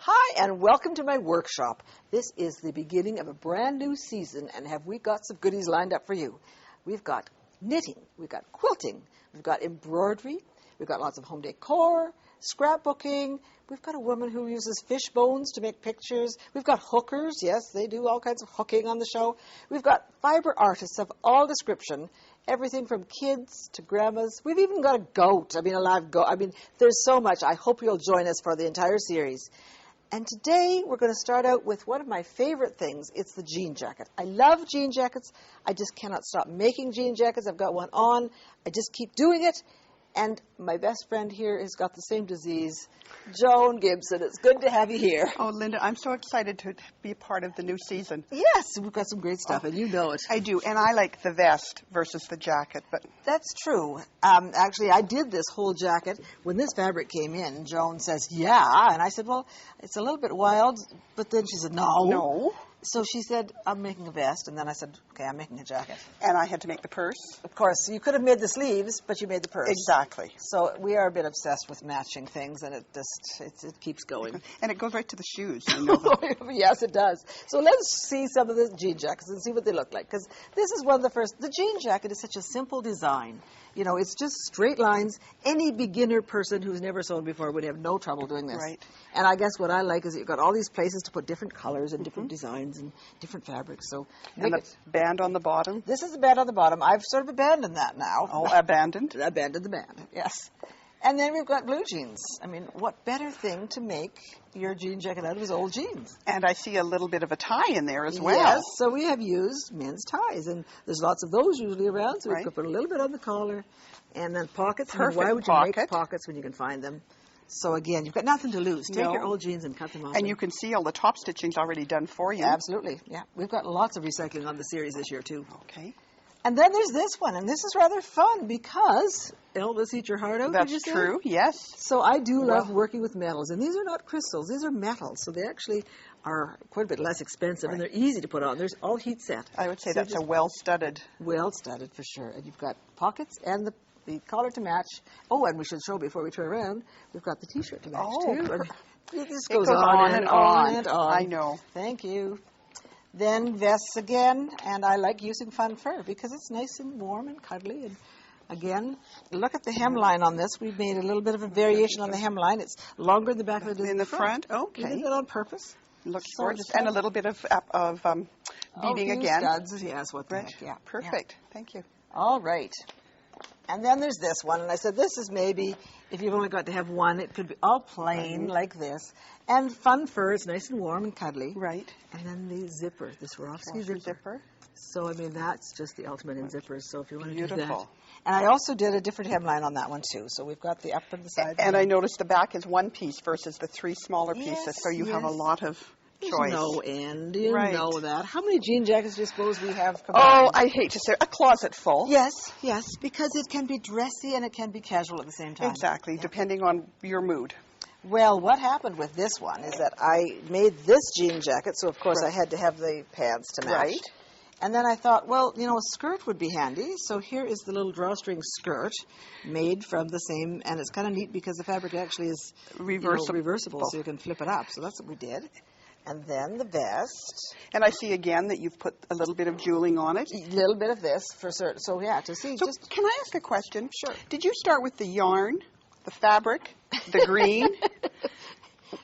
Hi, and welcome to my workshop. This is the beginning of a brand new season, and have we got some goodies lined up for you? We've got knitting, we've got quilting, we've got embroidery, we've got lots of home decor, scrapbooking, we've got a woman who uses fish bones to make pictures, we've got hookers, yes, they do all kinds of hooking on the show, we've got fiber artists of all description, everything from kids to grandmas. We've even got a goat, a live goat. There's so much. I hope you'll join us for the entire series. And today we're going to start out with one of my favorite things. It's the jean jacket. I love jean jackets. I just cannot stop making jean jackets. I've got one on. I just keep doing it. And my best friend here has got the same disease, Joan Gibson. It's good to have you here. Oh, Linda, I'm so excited to be a part of the new season. Yes, we've got some great stuff, and you know it. I do, and I like the vest versus the jacket. But that's true. Actually, I did this whole jacket. When this fabric came in, Joan says, yeah. And I said, well, it's a little bit wild. But then she said, no. No. So she said, I'm making a vest. And then I said, okay, I'm making a jacket. And I had to make the purse. Of course, you could have made the sleeves, but you made the purse. Exactly. So we are a bit obsessed with matching things, and it keeps going. And it goes right to the shoes. You know Yes, it does. So let's see some of the jean jackets and see what they look like. Because this is one of the first. The jean jacket is such a simple design. You know, it's just straight lines. Any beginner person who's never sewn before would have no trouble doing this. Right. And I guess what I like is that you've got all these places to put different colors and different designs and different fabrics. So and the band on the bottom. This is the band on the bottom. I've sort of abandoned that now. Oh, abandoned? Abandoned the band, yes. And then we've got blue jeans. What better thing to make your jean jacket out of is old jeans? And I see a little bit of a tie in there as well. Yes, so we have used men's ties, and there's lots of those usually around, so we could put a little bit on the collar, and then pockets. Perfect. Why would you make pockets when you can find them? So again, you've got nothing to lose. Take your old jeans and cut them off. And you can see all the top stitching's already done for you. Absolutely, yeah. We've got lots of recycling on the series this year, too. Okay. And then there's this one, and this is rather fun because Elvis Eat Your Heart Out. That's true, yes. So I do love working with metals, and these are not crystals, these are metals, so they actually are quite a bit less expensive, and they're easy to put on. There's all heat set. I would say that's a well-studded. Well-studded, for sure. And you've got pockets and the collar to match. Oh, and we should show before we turn around, we've got the T-shirt to match, too. This goes on and on and on. I know. Thank you. Then vests again, and I like using fun fur because it's nice and warm and cuddly. And again, look at the hemline on this. We've made a little bit of a variation on the hemline. It's longer in the back than it is in the front. Okay. We did that on purpose. Looks gorgeous. And a little bit of beading again. Studs. Yes, what the heck, yeah. Perfect. Yeah. Thank you. All right. And then there's this one, and I said this is maybe, if you've only got to have one, it could be all plain like this. And fun fur, it's nice and warm and cuddly. Right. And then the zipper, the Swarovski zipper. So, that's just the ultimate in zippers, so if you want to do that. And I also did a different hemline on that one, too. So we've got the up and the side. And I noticed the back is one piece versus the three smaller pieces, so you have a lot of choice. No end. You know that. How many jean jackets do you suppose we have combined? Oh, I hate to say a closet full. Yes, because it can be dressy and it can be casual at the same time. Exactly, depending on your mood. Well, what happened with this one is that I made this jean jacket, so of course I had to have the pants to match. Right. And then I thought, well, a skirt would be handy. So here is the little drawstring skirt made from the same, and it's kind of neat because the fabric actually is reversible, so you can flip it up. So that's what we did. And then the vest. And I see again that you've put a little bit of jeweling on it. A little bit of this for certain. So, to see. So can I ask a question? Sure. Did you start with the yarn, the fabric, the green?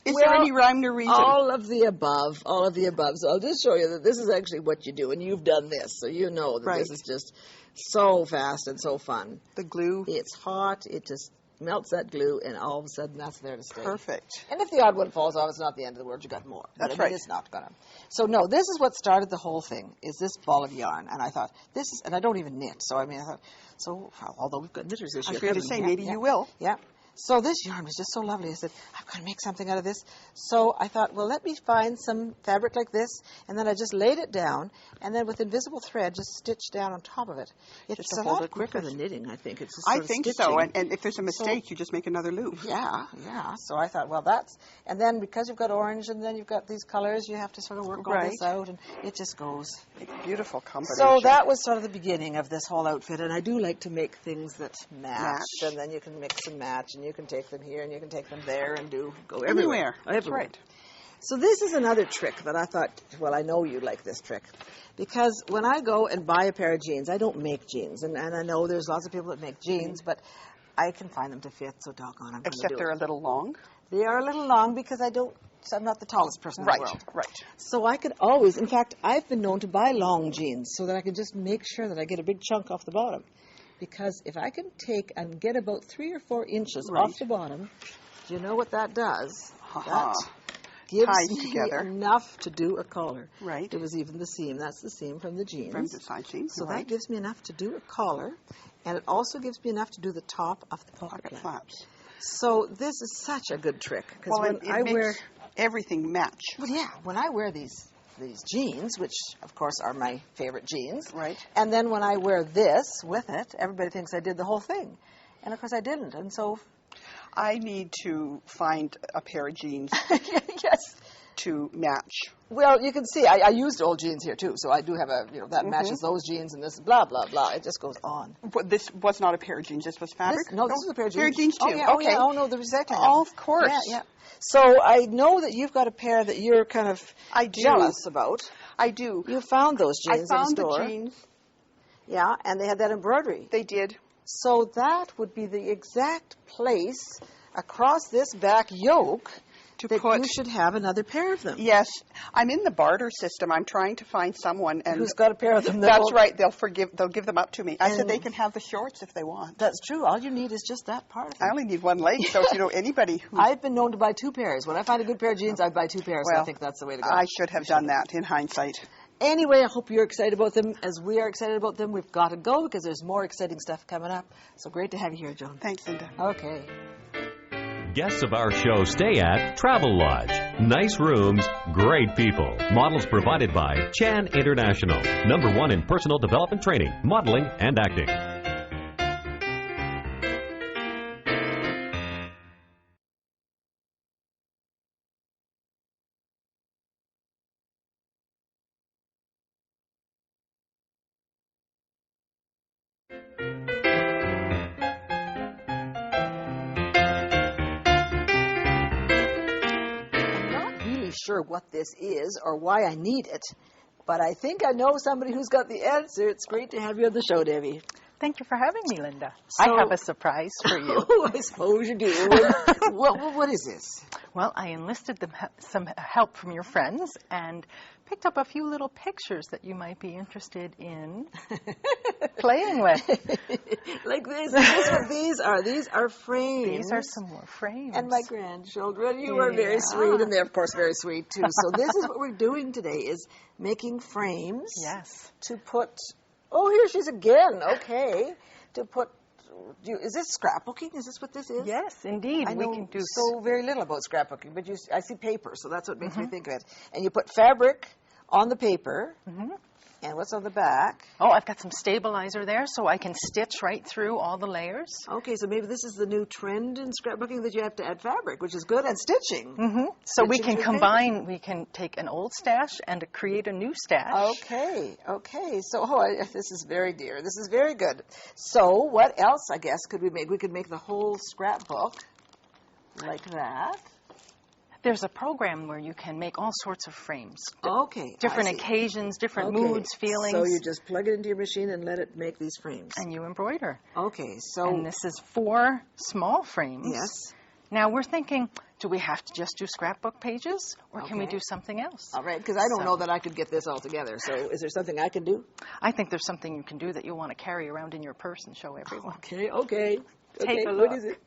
Is there any rhyme or reason? All of the above. So I'll just show you that this is actually what you do, and you've done this, so you know that this is just so fast and so fun. The glue. It's hot. It just melts that glue, and all of a sudden that's there to stay. Perfect. And if the odd one falls off, it's not the end of the world. You got more. That's right. It's not going to. So no, this is what started the whole thing. Is this ball of yarn? And I thought this is, and I don't even knit. So I thought, although we've got knitters this year, I was going to say maybe you will. Yeah. So this yarn was just so lovely. I said, I've got to make something out of this. So I thought, well, let me find some fabric like this. And then I just laid it down. And then with invisible thread, just stitched down on top of it. It's a lot quicker than knitting, I think. It's just I think so. And if there's a mistake, you just make another loop. Yeah. So I thought, well, and then because you've got orange and then you've got these colors, you have to sort of work all this out. And it just goes. Beautiful combination. So that was sort of the beginning of this whole outfit. And I do like to make things that match. And then you can mix and match. And you can take them here and you can take them there and go everywhere. That's right. So this is another trick that I thought, well, I know you like this trick. Because when I go and buy a pair of jeans, I don't make jeans. And I know there's lots of people that make jeans, but I can find them to fit, so doggone, I'm going to do Except they're a little long. They are a little long because I'm not the tallest person in the world. Right. So I could always, in fact, I've been known to buy long jeans so that I can just make sure that I get a big chunk off the bottom. Because if I can take and get about 3 or 4 inches off the bottom, do you know what that does? That gives me enough to do a collar. Right. It was even the seam. That's the seam from the jeans. From the side seam. So that gives me enough to do a collar, and it also gives me enough to do the top of the pocket flaps. So this is such a good trick because when I wear everything match. Well, yeah, when I wear these jeans, which of course are my favorite jeans, right? And then when I wear this with it, everybody thinks I did the whole thing, and of course I didn't, and so. I need to find a pair of jeans yes. to match. Well, you can see, I used old jeans here, too, so I do have that matches those jeans, and this blah, blah, blah. It just goes on. But this was not a pair of jeans. This was fabric? This was a pair of jeans. Pair of jeans, too. Oh, yeah, okay. Oh, no, the recycling. Oh, of course. Yeah. So I know that you've got a pair that you're kind of jealous about. I do. You found those jeans in the store. I found the jeans. Yeah, and they had that embroidery. They did. So that would be the exact place across this back yoke that you should have another pair of them. Yes. I'm in the barter system. I'm trying to find someone who's got a pair of them. That's right. They'll give them up to me. I said they can have the shorts if they want. That's true. All you need is just that part of them. I only need one leg, so if you know anybody who... I've been known to buy 2 pairs. When I find a good pair of jeans, I buy 2 pairs. Well, so I think that's the way to go. I should have done that in hindsight. Anyway, I hope you're excited about them as we are excited about them. We've got to go because there's more exciting stuff coming up. So great to have you here, Joan. Thanks, Linda. Okay. Guests of our show stay at Travelodge. Nice rooms, great people. Models provided by Chan International. #1 in personal development training, modeling, and acting. Sure what this is or why I need it, but I think I know somebody who's got the answer. It's great to have you on the show, Debbie. Thank you for having me, Linda. I have a surprise for you. Oh, I suppose you do. What is this? Well, I enlisted some help from your friends and picked up a few little pictures that you might be interested in playing with. Like this. This is what these are. These are frames. These are some more frames. And my grandchildren, you are very sweet, and they're, of course, very sweet, too. So this is what we're doing today, is making frames. Yes. To put, oh, here she is again. Okay. To put, is this scrapbooking? Is this what this is? Yes, indeed. I know we can do so very little about scrapbooking, but I see paper, so that's what makes me think of it. And you put fabric on the paper. And what's on the back? Oh, I've got some stabilizer there so I can stitch right through all the layers. Okay, so maybe this is the new trend in scrapbooking that you have to add fabric, which is good, and stitching. So we can combine, we can take an old stash and create a new stash. Okay. So this is very dear. This is very good. So what else, I guess, could we make? We could make the whole scrapbook like that. There's a program where you can make all sorts of frames. Okay. Different occasions, different moods, feelings. So you just plug it into your machine and let it make these frames. And you embroider. Okay, so... And this is 4 small frames. Yes. Now we're thinking, do we have to just do scrapbook pages, or can we do something else? All right, because I don't know that I could get this all together. So is there something I can do? I think there's something you can do that you'll want to carry around in your purse and show everyone. Okay. Take a look. What is it?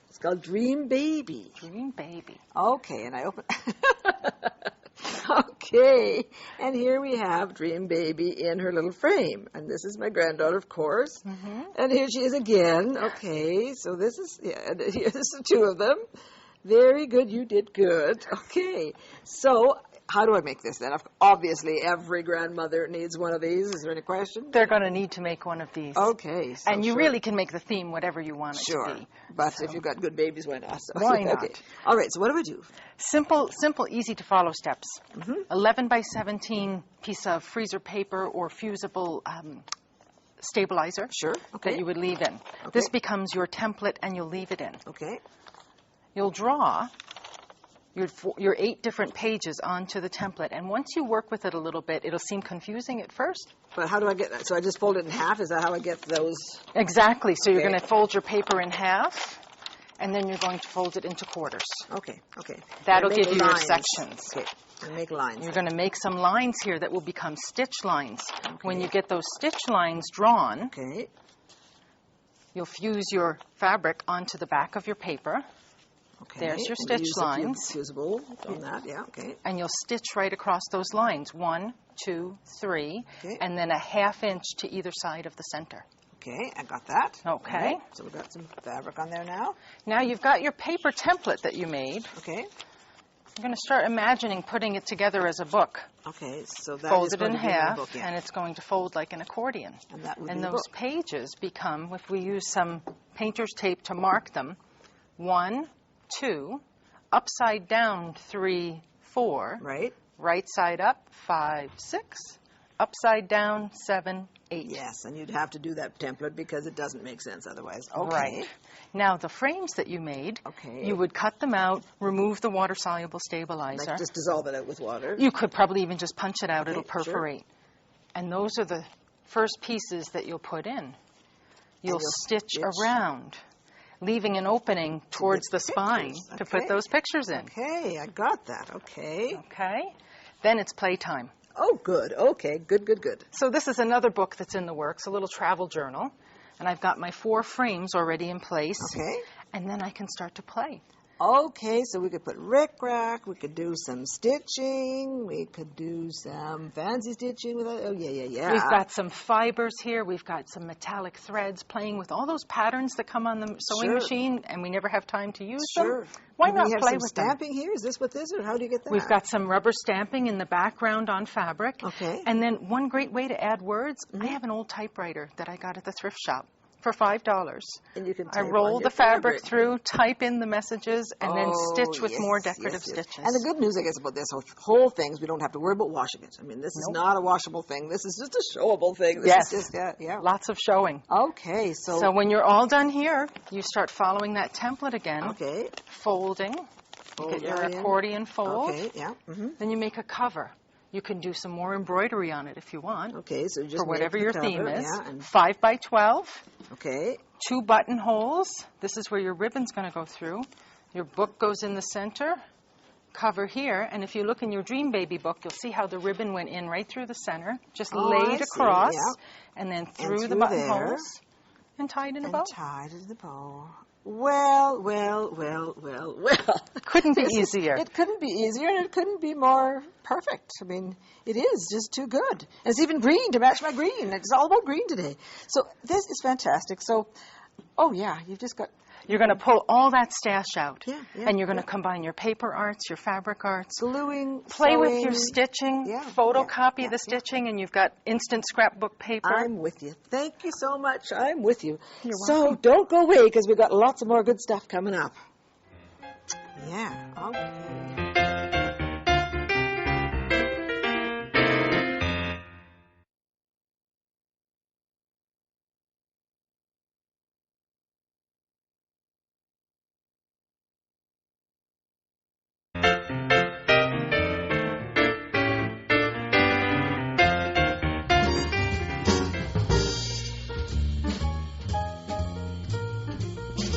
It's called Dream Baby. Dream Baby. Okay, and I open... Okay, and here we have Dream Baby in her little frame. And this is my granddaughter, of course. And here she is again. Okay, so this is... Yeah, here's the 2 of them. Very good, you did good. Okay, so... How do I make this then? Obviously, every grandmother needs one of these. Is there any question? They're going to need to make one of these. Okay. So and you really can make the theme whatever you want it to be. But if you've got good babies, why not? So, why not? Okay. All right, so what do I do? Simple, easy to follow steps. 11 by 17 piece of freezer paper or fusible stabilizer. Sure. Okay. That you would leave in. This becomes your template and you'll leave it in. Okay. You'll draw your 8 different pages onto the template. And once you work with it a little bit, it'll seem confusing at first. But how do I get that? So I just fold it in half? Is that how I get those? Exactly. So you're going to fold your paper in half, and then you're going to fold it into quarters. Okay, okay. That'll give you your sections. Okay, and make lines. You're going to make some lines here that will become stitch lines. Okay. When you get those stitch lines drawn, okay, you'll fuse your fabric onto the back of your paper. Okay. There's your stitch lines. Fusible on that, yeah, okay. And you'll stitch right across those lines. 1, 2, 3, okay. And then a 1/2 inch to either side of the center. Okay, I got that. Okay. Right. So we've got some fabric on there now. Now you've got your paper template that you made. Okay. You're going to start imagining putting it together as a book. Okay, so that fold is it going in to be half, book, yeah. and it's going to fold like an accordion. And that would and be the those book. pages become, if we use some painter's tape to mark them, 1, 2, upside down 3, 4, right side up 5, 6, upside down 7, 8. Yes, and you'd have to do that template because it doesn't make sense otherwise. Okay. Right. Now the frames that you made, you would cut them out, remove the water-soluble stabilizer. Like just dissolve it out with water. You could probably even just punch it out. Okay, It'll perforate. Sure. And those are the first pieces that you'll put in. You'll stitch around, leaving an opening towards the spine to put those pictures in. Okay, I got that. Okay. Okay. Then it's playtime. Oh, good. Okay, good, good, good. So this is another book that's in the works, a little travel journal. And I've got my 4 frames already in place. Okay. And then I can start to play. Okay, so we could put rickrack, we could do some stitching, we could do some fancy stitching with it. Oh, yeah. We've got some fibers here. We've got some metallic threads playing with all those patterns that come on the sewing machine, and we never have time to use them. Why not play with them? Stamping here? Is this what this is, or how do you get that? We've got some rubber stamping in the background on fabric. Okay. And then one great way to add words, I have an old typewriter that I got at the thrift shop for $5. And you can I roll the fabric through, type in the messages, and then stitch with more decorative stitches. And the good news, I guess, about this whole thing is we don't have to worry about washing it. I mean, this is not a washable thing. This is just a showable thing. This is just, lots of showing. Okay, so when you're all done here, you start following that template again. Okay. Folding. You get your accordion fold. Okay, yeah. Then you make a cover. You can do some more embroidery on it if you want. Okay, so just for whatever your theme is. Yeah, 5 by 12. Okay. 2 buttonholes. This is where your ribbon's going to go through. Your book goes in the center. Cover here, and if you look in your Dream Baby book, you'll see how the ribbon went in right through the center, just laid across, and then through the buttonholes, and tied in a bow. Tied in the bow. Well. Couldn't be easier. It couldn't be easier, and it couldn't be more perfect. I mean, it is just too good. And it's even green to match my green. It's all about green today. So this is fantastic. So, you've just got... You're going to pull all that stash out, and you're going to yeah. combine your paper arts, your fabric arts, gluing, play sewing. with your stitching, photocopy the stitching, and you've got instant scrapbook paper. I'm with you. Thank you so much. I'm with you. You're So welcome. don't go away because we've got lots of more good stuff coming up. Yeah, okay.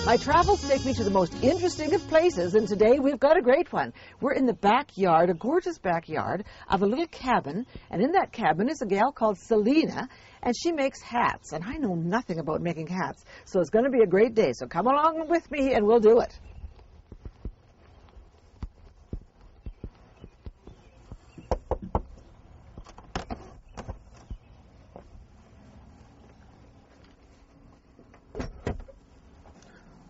My travels take me to the most interesting of places, and today we've got a great one. We're in the backyard, a gorgeous backyard, of a little cabin, and in that cabin is a gal called Celina, and she makes hats, and I know nothing about making hats, so it's going to be a great day. So come along with me, and we'll do it.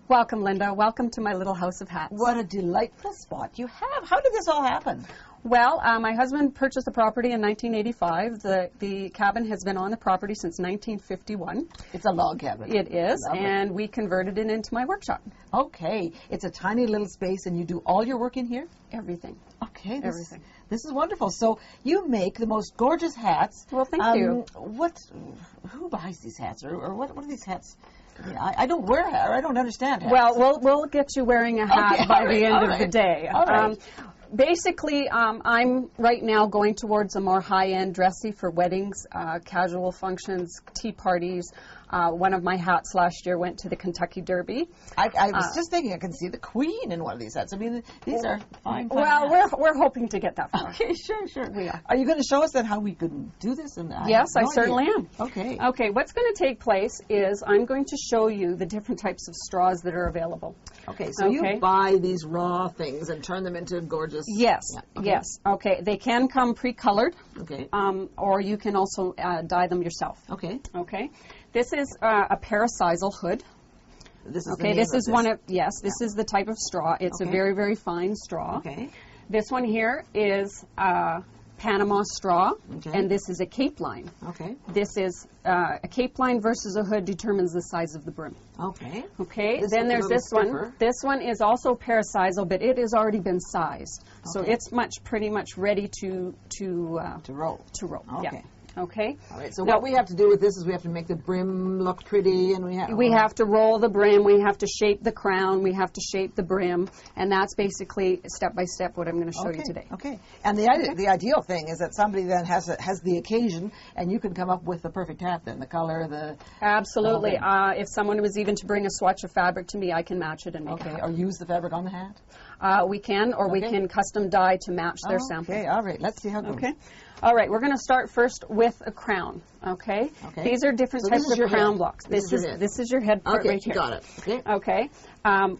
Welcome, Linda. Welcome to my little house of hats. What a delightful spot you have. How did this all happen? Well, my husband purchased the property in 1985. The cabin has been on the property since 1951. It's a log cabin. It is, Lovely. and we converted it into my workshop. Okay. It's a tiny little space, and you do all your work in here? Everything. Okay. Everything. This is wonderful. So you make the most gorgeous hats. Well, thank you. Who buys these hats, or what are these hats? Yeah, I don't wear hat, or I don't understand hats. Well, we'll get you wearing a hat by the end of the day. All right. Basically, I'm right now going towards a more high-end dressy for weddings, casual functions, tea parties. One of my hats last year went to the Kentucky Derby. I was just thinking I can see the Queen in one of these hats. I mean, these are fine. Well, hats. we're hoping to get that far. Okay, sure. We are. Are you going to show us then how we could do this? Yes, I certainly am. Okay. Okay, what's going to take place is I'm going to show you the different types of straws that are available. Okay, so you buy these raw things and turn them into gorgeous... Yes, okay. yes. Okay, they can come pre-colored. Okay. Or you can also dye them yourself. Okay. Okay. This is a parasisal hood. This is this is one of this is the type of straw. It's a very, very fine straw. Okay. This one here is Panama straw, and this is a Cape line. Okay. This is a Cape line versus a hood determines the size of the brim. Okay. Okay. Then there's this one. This one is also parasisal, but it has already been sized, so it's pretty much ready to roll. To roll. Okay. Yeah. Okay. All right. So what we have to do with this is we have to make the brim look pretty, and we have to roll the brim. We have to shape the crown. We have to shape the brim, and that's basically step by step what I'm going to show you today. Okay. And the ideal thing is that somebody then has the occasion, and you can come up with the perfect hat. Then the color, the absolutely. If someone was even to bring a swatch of fabric to me, I can match it and make it. Or use the fabric on the hat. We can, or we can custom dye to match their sample. Okay. All right. Let's see how it goes. Okay. All right, we're going to start first with a crown, okay? These are different types of crown blocks. This is your head part right here. Got it. Okay.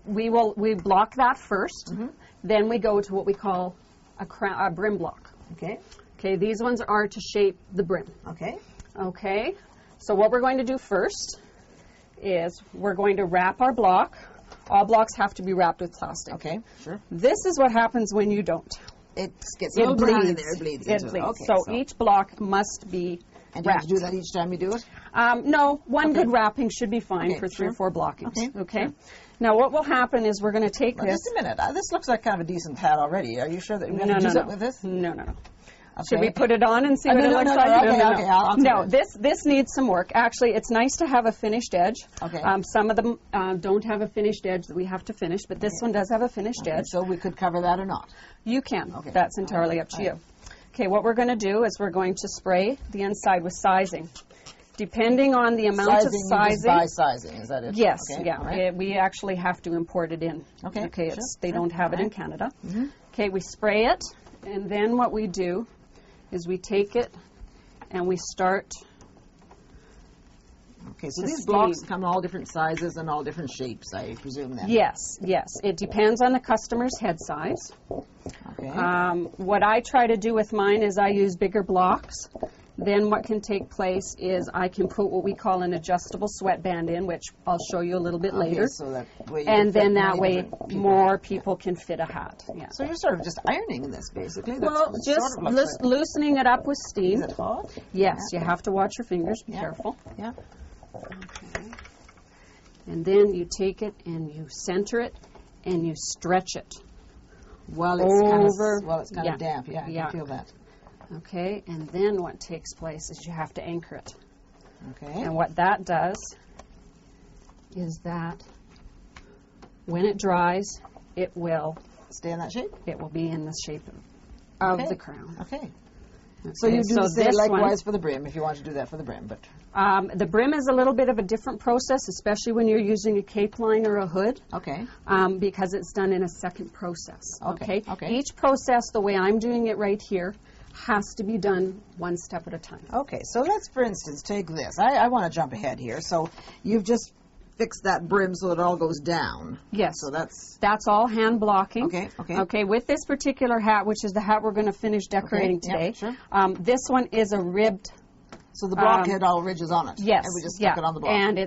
We block that first. Then we go to what we call a brim block. Okay. Okay, these ones are to shape the brim. Okay. Okay. So what we're going to do first is we're going to wrap our block. All blocks have to be wrapped with plastic. Okay, sure. This is what happens when you don't. It gets a little brown in there. It bleeds. Okay, so each block must be and you have to do that each time you do it? No, one good wrapping should be fine for 3 or 4 blockings. Okay. Sure. Now what will happen is we're going to take this. Just a minute. This looks like kind of a decent hat already. Are you sure that we're going to do something with this? No. Okay. Should we put it on and see what it looks like? Okay, I'll this needs some work. Actually, it's nice to have a finished edge. Okay. Some of them don't have a finished edge that we have to finish, but this one does have a finished edge. So we could cover that or not? You can. Okay. That's entirely up to you. Okay, what we're going to do is we're going to spray the inside with sizing. Depending on the amount of sizing. You buy sizing, is that it? Yes, okay. yeah. Right. We actually have to import it in. Okay. They don't have it in Canada. Okay, we spray it, and then what we do is we take it and we start. Okay, so these blocks come in all different sizes and all different shapes, I presume then. Yes. It depends on the customer's head size. Okay. What I try to do with mine is I use bigger blocks. Then what can take place is I can put what we call an adjustable sweatband in, which I'll show you a little bit later. So that way that way more people can fit a hat. Yeah. So you're sort of just ironing this, basically. Just loosening it up with steam. Is it hot? Yes, you have to watch your fingers. Be careful. Yeah. Okay. And then you take it and you center it and you stretch it. While it's kind of damp. Yeah, I can feel that. Okay, and then what takes place is you have to anchor it. Okay. And what that does is that when it dries, it will stay in that shape? It will be in the shape of the crown. Okay. So you do the same likewise for the brim, if you want to do that for the brim. But the brim is a little bit of a different process, especially when you're using a cape line or a hood. Okay. Because it's done in a second process. Okay. Each process, the way I'm doing it right here, has to be done one step at a time. Okay, so let's, for instance, take this. I want to jump ahead here. So you've just fixed that brim so it all goes down. Yes. So that's all hand blocking. Okay. Okay, with this particular hat, which is the hat we're going to finish decorating today, sure. This one is a ribbed. So the blockhead all ridges on it. Yes. And we just stick it on the block. And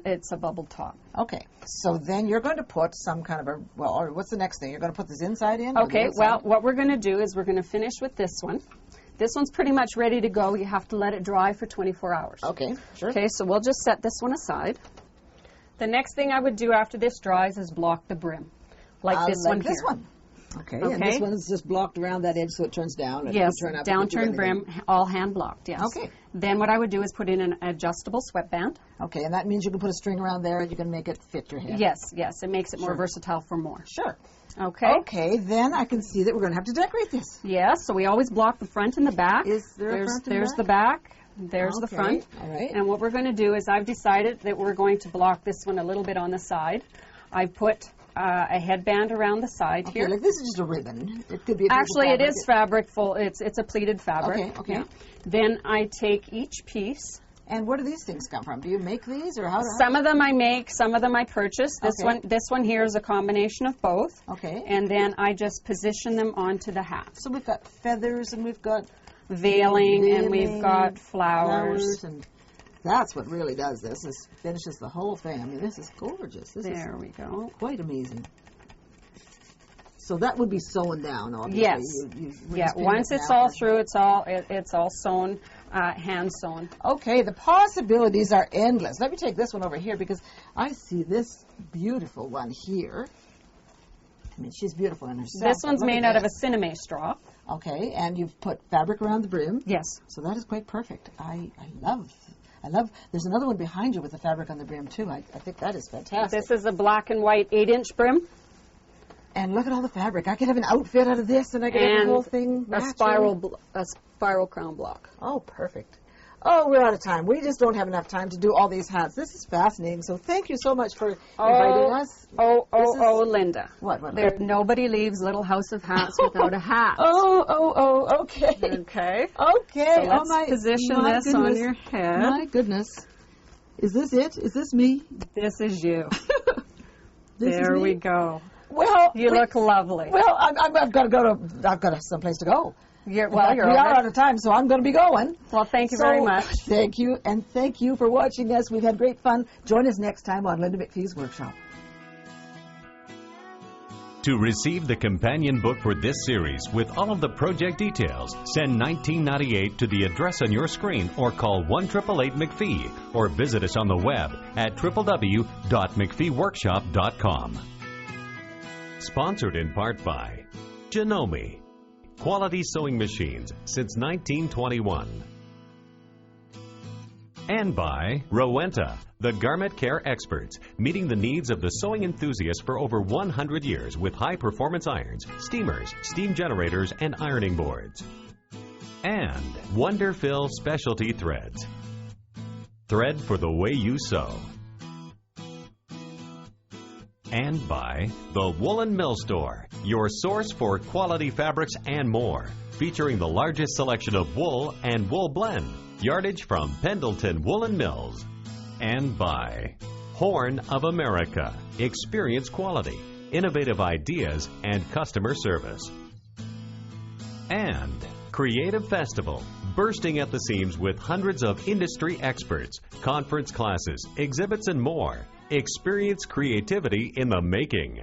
it's a bubble top. Okay. So then you're going to put some kind of or what's the next thing? You're going to put this inside in? Okay. Well, what we're going to do is we're going to finish with this one. This one's pretty much ready to go. You have to let it dry for 24 hours. Okay. Sure. Okay. So we'll just set this one aside. The next thing I would do after this dries is block the brim, like this one here. This one. Okay. And this one's just blocked around that edge so it turns down. Yes, downturn brim, all hand blocked, yes. Okay. Then what I would do is put in an adjustable sweatband. Okay, and that means you can put a string around there and you can make it fit your head. Yes, yes, it makes it more Sure. versatile for more. Sure. Okay. Okay, then I can see that we're going to have to decorate this. Yes, so we always block the front and the back. Is there a there's front and there's back? the back. There's the Okay, front. all right. And what we're going to do is I've decided that we're going to block this one a little bit on the side. I've put a headband around the side Okay, here. like this is just a ribbon. It could be a piece of Actually, it fabric. is fabric full. It's a pleated fabric. Okay, okay. Yeah. Then I take each piece. And where do these things come from? Do you make these, or how? Some of them I make, some of them I purchase. Okay. This one here is a combination of both. Okay. And then I just position them onto the hat. So we've got feathers, and we've got Veiling, and we've veiling, got flowers. and that's what really does this. Is finishes the whole thing. I mean, this is gorgeous. This There is we go. quite amazing. So that would be sewn down, obviously. Yes. We're Yeah. just pinning Once it it's down. all through, it's all sewn, hand sewn. Okay, the possibilities are endless. Let me take this one over here because I see this beautiful one here. I mean, she's beautiful in herself. This but one's look made at out of a this. cinnamon straw. Okay, and you've put fabric around the brim. Yes. So that is quite perfect. I love. There's another one behind you with the fabric on the brim too. I think that is fantastic. This is a black and white 8-inch brim And look at all the fabric. I could have an outfit out of this, and I could have the and whole thing a matching. spiral crown block. Oh, perfect. Oh, we're out of time. We just don't have enough time to do all these hats. This is fascinating. So thank you so much for inviting us. This is- Linda. What? Nobody leaves Little House of Hats without a hat. Okay. Okay. Okay. So let's position my this on your head. My goodness. Is this it? Is this me? This is you. This is There me? we go. Well, You look lovely. Well, I've got to go to. I've got someplace to go. You're We are already- out of time, so I'm going to be going. Well, thank you very much. Thank you, and thank you for watching us. We've had great fun. Join us next time on Linda MacPhee's Workshop. To receive the companion book for this series with all of the project details, send $19.98 to the address on your screen or call 1-888-MacPhee or visit us on the web at www.macpheeworkshop.com. Sponsored in part by JANOME, quality sewing machines since 1921. And by Rowenta, the garment care experts, meeting the needs of the sewing enthusiasts for over 100 years with high-performance irons, steamers, steam generators, and ironing boards. And Wonderfill Specialty Threads, thread for the way you sew. And by the Woolen Mill Store, your source for quality fabrics and more, featuring the largest selection of wool and wool blend, yardage from Pendleton Woolen Mills. And by Horn of America, experience quality, innovative ideas, and customer service. And Creative Festival, bursting at the seams with hundreds of industry experts, conference classes, exhibits, and more. Experience creativity in the making.